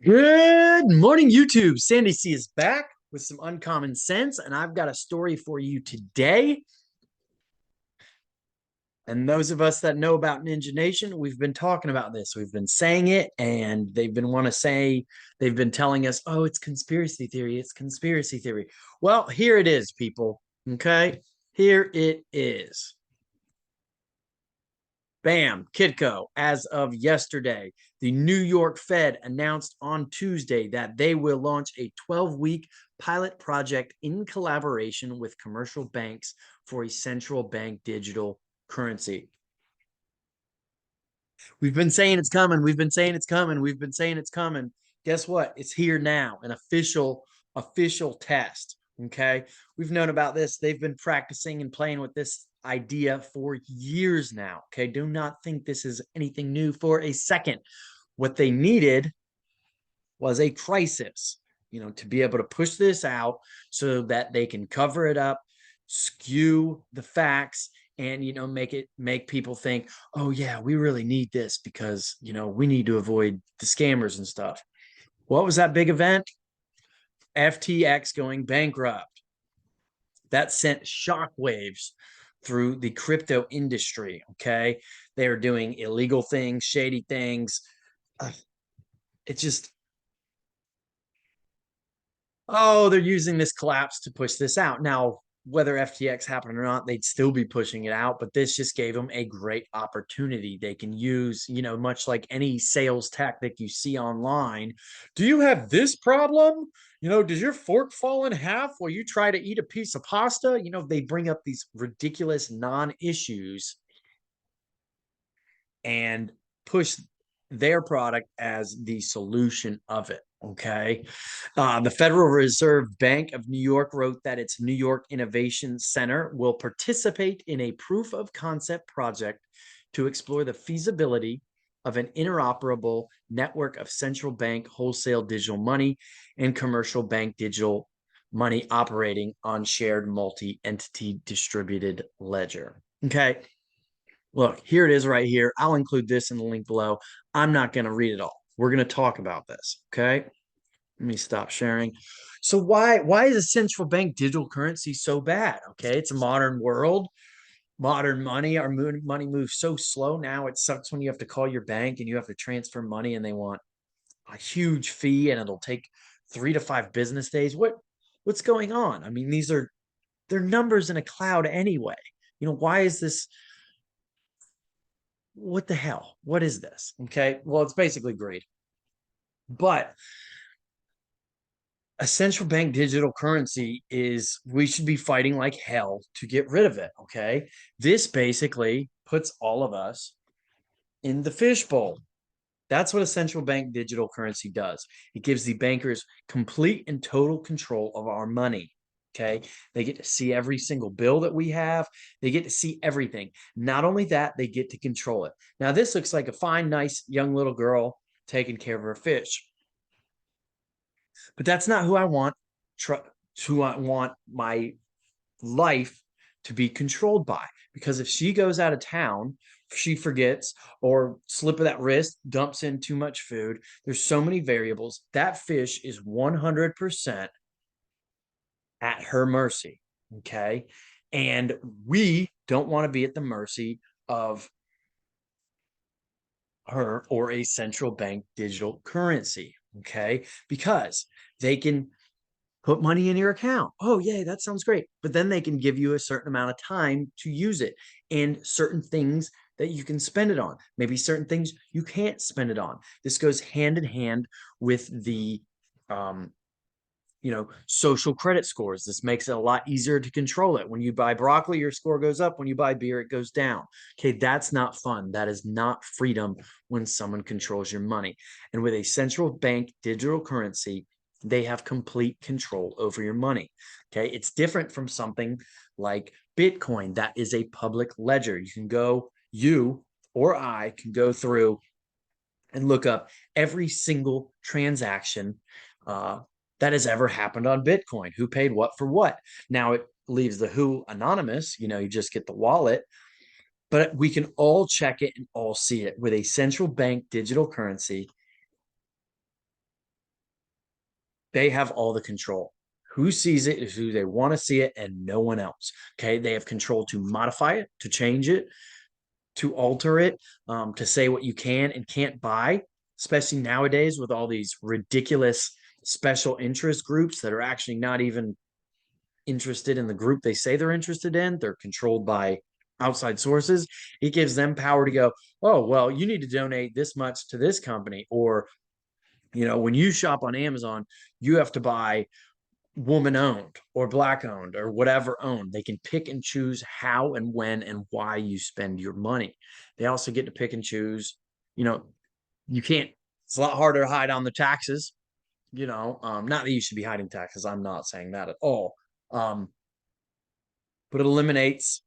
Good morning, YouTube. Sandy C is back with some uncommon sense, and I've got a story for you today. And those of us that know about Ninja Nation, we've been talking about this. We've been saying it, and they've been telling us, oh, it's conspiracy theory. It's conspiracy theory. Well, here it is, people. Okay. Here it is. Bam, Kitco. As of yesterday, the New York Fed announced on Tuesday that they will launch a 12-week pilot project in collaboration with commercial banks for a central bank digital currency. We've been saying it's coming. We've been saying it's coming. We've been saying it's coming. Guess what? It's here now, an official test. Okay. We've known about this. They've been practicing and playing with this idea for years now. Okay. Do not think this is anything new for a second. What they needed was a crisis, to be able to push this out so that they can cover it up, skew the facts, and make people think, oh yeah, we really need this because we need to avoid the scammers and stuff. What was that big event? FTX going bankrupt. That sent shockwaves through the crypto industry. Okay, they're doing illegal things, shady things. It just, oh, they're using this collapse to push this out. Now, whether FTX happened or not, they'd still be pushing it out, but this just gave them a great opportunity. They can use, much like any sales tactic you see online. Do you have this problem? Does your fork fall in half while you try to eat a piece of pasta? They bring up these ridiculous non-issues and push their product as the solution of it. Okay. The Federal Reserve Bank of New York wrote that its New York Innovation Center will participate in a proof of concept project to explore the feasibility of an interoperable network of central bank wholesale digital money and commercial bank digital money operating on shared multi-entity distributed ledger. Okay. Look, here it is right here. I'll include this in the link below. I'm not going to read it all. We're going to talk about this. Okay. Let me stop sharing. So why is a central bank digital currency so bad? Okay. It's a modern world, modern money. Our money moves so slow now. It sucks when you have to call your bank and you have to transfer money and they want a huge fee and it'll take 3 to 5 business days. What's going on? I mean, they're numbers in a cloud anyway. Why is this? What the hell? What is this? Okay. Well, it's basically greed. But a central bank digital currency is, we should be fighting like hell to get rid of it. Okay. This basically puts all of us in the fishbowl. That's what a central bank digital currency does. It gives the bankers complete and total control of our money. Okay. They get to see every single bill that we have. They get to see everything. Not only that, they get to control it. Now, this looks like a fine, nice young little girl taking care of her fish. But that's not who I want. Who I want my life to be controlled by. Because if she goes out of town, she forgets or slip of that wrist, dumps in too much food. There's so many variables. That fish is 100% at her mercy. Okay. And we don't want to be at the mercy of her or a central bank digital currency. Okay. Because they can put money in your account. Oh, yeah, that sounds great. But then they can give you a certain amount of time to use it and certain things that you can spend it on. Maybe certain things you can't spend it on. This goes hand in hand with the social credit scores. This makes it a lot easier to control it. When you buy broccoli, your score goes up. When you buy beer, it goes down. Okay, that's not fun. That is not freedom when someone controls your money. And with a central bank digital currency, they have complete control over your money. Okay, it's different from something like Bitcoin. That is a public ledger. You or I can go through and look up every single transaction that has ever happened on Bitcoin. Who paid what for what? Now it leaves the who anonymous. You just get the wallet, but we can all check it and all see it with a central bank digital currency. They have all the control. Who sees it is who they want to see it and no one else. Okay. They have control to modify it, to change it, to alter it, to say what you can and can't buy, especially nowadays with all these ridiculous special interest groups that are actually not even interested in the group they say they're interested in. They're controlled by outside sources. It gives them power to go, oh, well, you need to donate this much to this company. Or, when you shop on Amazon, you have to buy woman owned or black owned or whatever owned. They can pick and choose how and when and why you spend your money. They also get to pick and choose, you can't, it's a lot harder to hide on the taxes, not that you should be hiding taxes. I'm not saying that at all. But it eliminates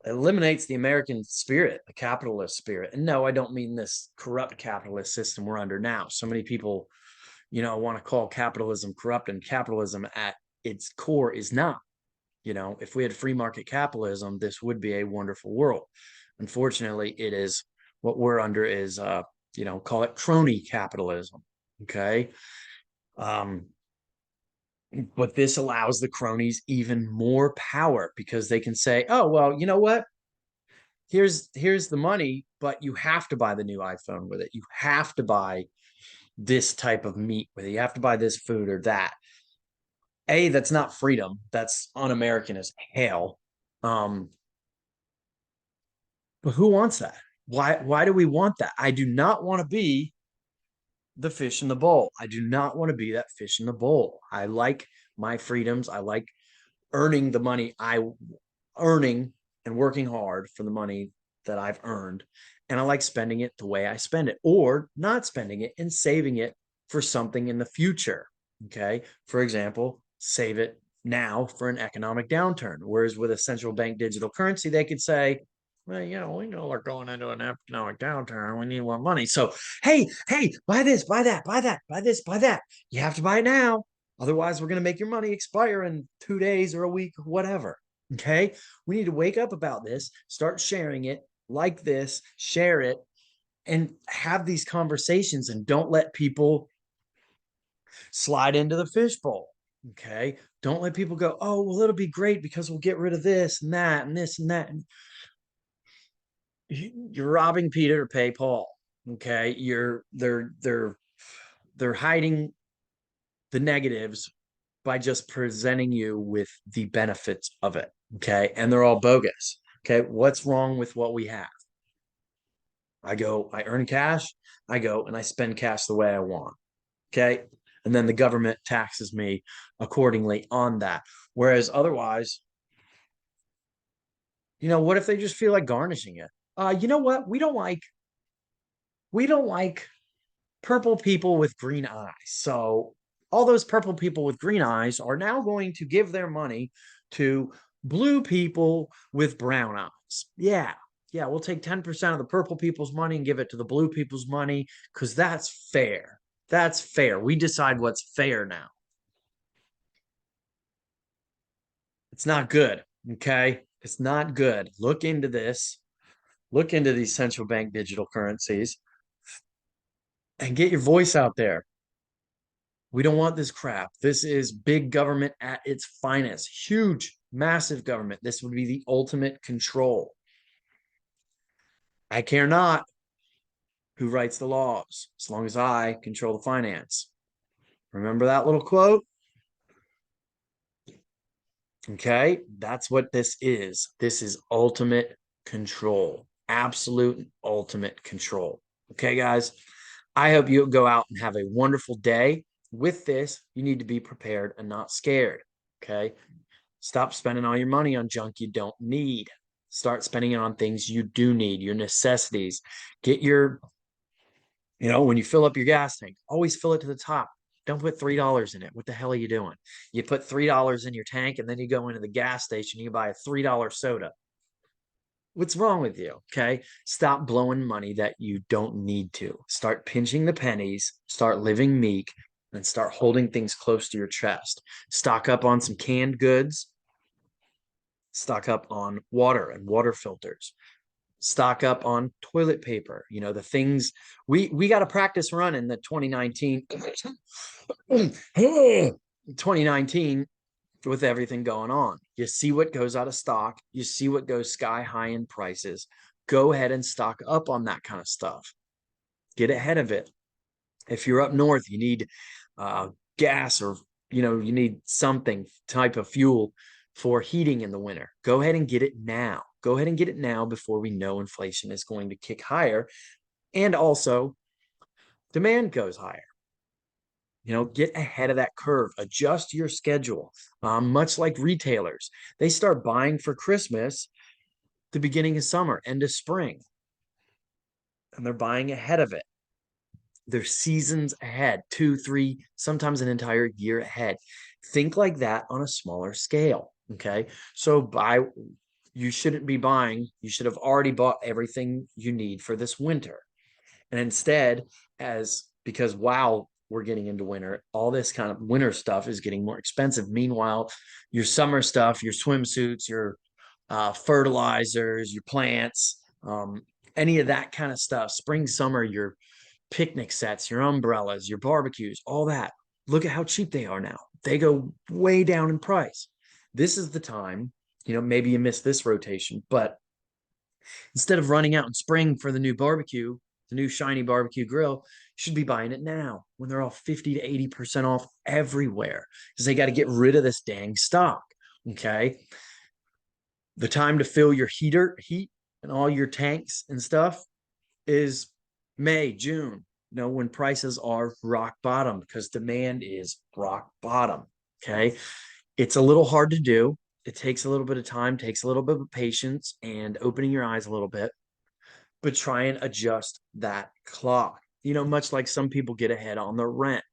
the American spirit, the capitalist spirit. And no, I don't mean this corrupt capitalist system we're under now. So many people, want to call capitalism corrupt, and capitalism at its core is not. If we had free market capitalism, this would be a wonderful world. Unfortunately, it is what we're under is, call it crony capitalism. Okay. But this allows the cronies even more power because they can say, oh, well, you know what? Here's the money, but you have to buy the new iPhone with it. You have to buy this type of meat with it. You have to buy this food or that. That's not freedom. That's un-American as hell. But who wants that? Why do we want that? I do not want to be the fish in the bowl. I do not want to be that fish in the bowl. I like my freedoms. I like earning the money earning and working hard for the money that I've earned. And I like spending it the way I spend it, or not spending it and saving it for something in the future. Okay. For example, save it now for an economic downturn. Whereas with a central bank digital currency, they could say, well, we know we're going into an economic downturn. We need more money. So, hey, buy this, buy that, buy that, buy this, buy that. You have to buy it now. Otherwise, we're going to make your money expire in 2 days or a week, or whatever. Okay. We need to wake up about this, start sharing it like this, share it, and have these conversations, and don't let people slide into the fishbowl. Okay. Don't let people go, oh, well, it'll be great because we'll get rid of this and that and this and that. You're robbing Peter to pay Paul. Okay. They're hiding the negatives by just presenting you with the benefits of it. Okay. And they're all bogus. Okay. What's wrong with what we have? I earn cash. I go and I spend cash the way I want. Okay. And then the government taxes me accordingly on that. Whereas otherwise, what if they just feel like garnishing it? You know what? We don't like purple people with green eyes. So all those purple people with green eyes are now going to give their money to blue people with brown eyes. Yeah. We'll take 10% of the purple people's money and give it to the blue people's money because that's fair. That's fair. We decide what's fair now. It's not good. Okay. It's not good. Look into this. Look into these central bank digital currencies and get your voice out there. We don't want this crap. This is big government at its finest. Huge, massive government. This would be the ultimate control. I care not who writes the laws, as long as I control the finance. Remember that little quote? Okay, that's what this is. This is ultimate control, absolute ultimate control. Okay, guys, I hope you go out and have a wonderful day. With this, you need to be prepared and not scared. Okay, stop spending all your money on junk you don't need. Start spending it on things you do need, your necessities. Get your, when you fill up your gas tank, always fill it to the top. Don't put $3 in it. What the hell are you doing? You put $3 in your tank and then you go into the gas station, you buy a $3 soda. What's wrong with you? Okay. Stop blowing money that you don't need to. Start pinching the pennies, start living meek, and start holding things close to your chest. Stock up on some canned goods. Stock up on water and water filters. stock up on toilet paper. You know, the things we got to practice running the 2019 2019 with everything going on. You see what goes out of stock, you see what goes sky high in prices. Go ahead and stock up on that kind of stuff. Get ahead of it. If you're up north, you need gas, or you need something type of fuel for heating in the winter. Go ahead and get it now. Go ahead and get it now before we know inflation is going to kick higher, and also demand goes higher. Get ahead of that curve. Adjust your schedule. Much like retailers, they start buying for Christmas, the beginning of summer, end of spring, and they're buying ahead of it. They're seasons ahead, 2, 3, sometimes an entire year ahead. Think like that on a smaller scale. Okay. So you shouldn't be buying, you should have already bought everything you need for this winter. And instead, because wow, we're getting into winter, all this kind of winter stuff is getting more expensive. Meanwhile, your summer stuff, your swimsuits, your fertilizers, your plants, any of that kind of stuff, spring, summer, your picnic sets, your umbrellas, your barbecues, all that. Look at how cheap they are now. They go way down in price. This is the time, maybe you missed this rotation, but instead of running out in spring for the new barbecue, the new shiny barbecue grill, you should be buying it now when they're all 50 to 80% off everywhere, because they got to get rid of this dang stock. Okay. The time to fill your heat and all your tanks and stuff is May, June, when prices are rock bottom, because demand is rock bottom. Okay. It's a little hard to do. It takes a little bit of time, takes a little bit of patience and opening your eyes a little bit, but try and adjust that clock. Much like some people get ahead on their rent.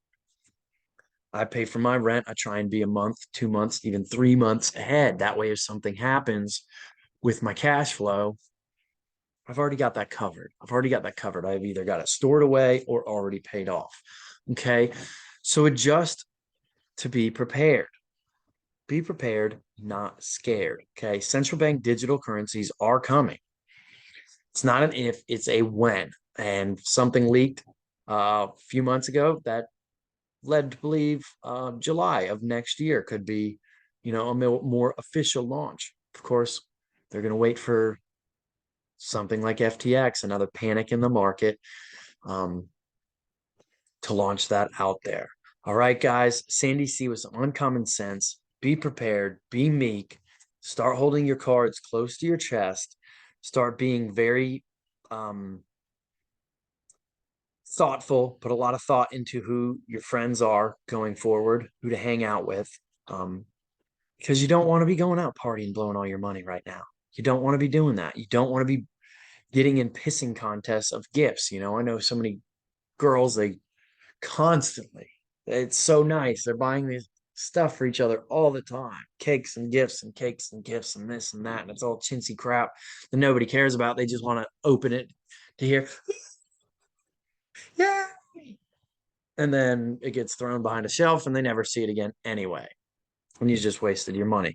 I pay for my rent. I try and be a month, 2 months, even 3 months ahead. That way, if something happens with my cash flow, I've already got that covered. I've either got it stored away or already paid off. Okay. So adjust to be prepared. Be prepared, not scared. Okay. Central bank digital currencies are coming. It's not an if, it's a when. And something leaked a few months ago that led to believe July of next year could be, a more official launch. Of course, they're going to wait for something like FTX, another panic in the market, to launch that out there. All right, guys, Sandy C with some uncommon sense. Be prepared, be meek, start holding your cards close to your chest, start being very thoughtful, put a lot of thought into who your friends are going forward, who to hang out with, because you don't want to be going out partying, blowing all your money right now. You don't want to be doing that. You don't want to be getting in pissing contests of gifts. I know so many girls, they constantly, it's so nice. They're buying this stuff for each other all the time. Cakes and gifts and cakes and gifts and this and that. And it's all chintzy crap that nobody cares about. They just want to open it to hear, yeah. And then it gets thrown behind a shelf and they never see it again anyway. And you just wasted your money.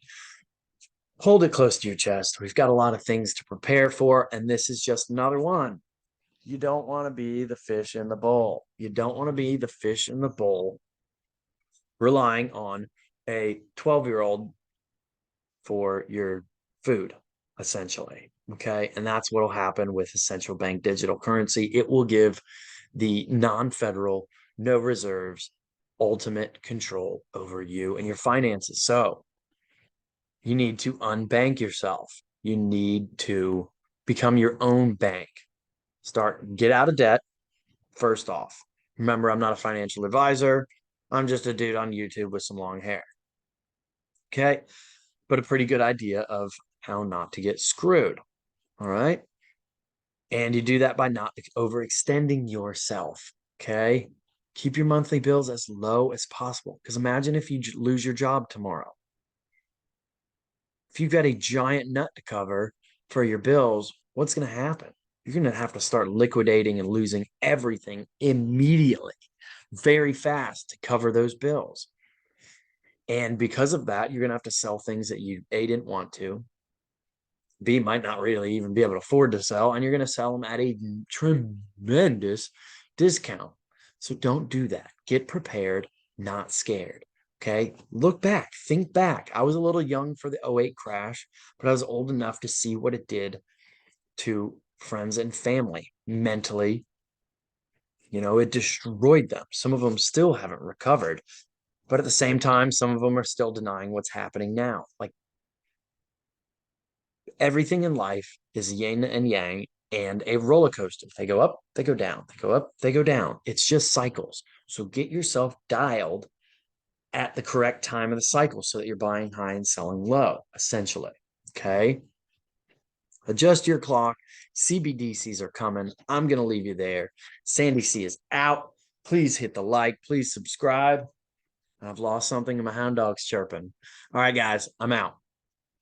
Hold it close to your chest. We've got a lot of things to prepare for, and this is just another one. You don't want to be the fish in the bowl. You don't want to be the fish in the bowl relying on a 12-year-old for your food, essentially. Okay. And that's what will happen with a central bank digital currency. It will give the non-federal, no reserves, ultimate control over you and your finances. So you need to unbank yourself. You need to become your own bank. Get out of debt, first off. Remember, I'm not a financial advisor. I'm just a dude on YouTube with some long hair. Okay. But a pretty good idea of how not to get screwed. All right. And you do that by not overextending yourself. Okay. Keep your monthly bills as low as possible. Because imagine if you lose your job tomorrow. If you've got a giant nut to cover for your bills, what's going to happen? You're going to have to start liquidating and losing everything immediately, very fast, to cover those bills. And because of that, you're going to have to sell things that you, A, didn't want to, B might not really even be able to afford to sell, and you're going to sell them at a tremendous discount. So don't do that. Get prepared, not scared. Okay. Look back, think back. I was a little young for the '08 crash, but I was old enough to see what it did to friends and family mentally. It destroyed them. Some of them still haven't recovered, but at the same time, some of them are still denying what's happening now. Like everything in life is yin and yang and a roller coaster. They go up, they go down, they go up, they go down. It's just cycles. So get yourself dialed at the correct time of the cycle so that you're buying high and selling low, essentially. Okay. Adjust your clock. CBDCs are coming. I'm going to leave you there. Sandy C is out. Please hit the like. Please subscribe. I've lost something and my hound dog's chirping. All right, guys, I'm out.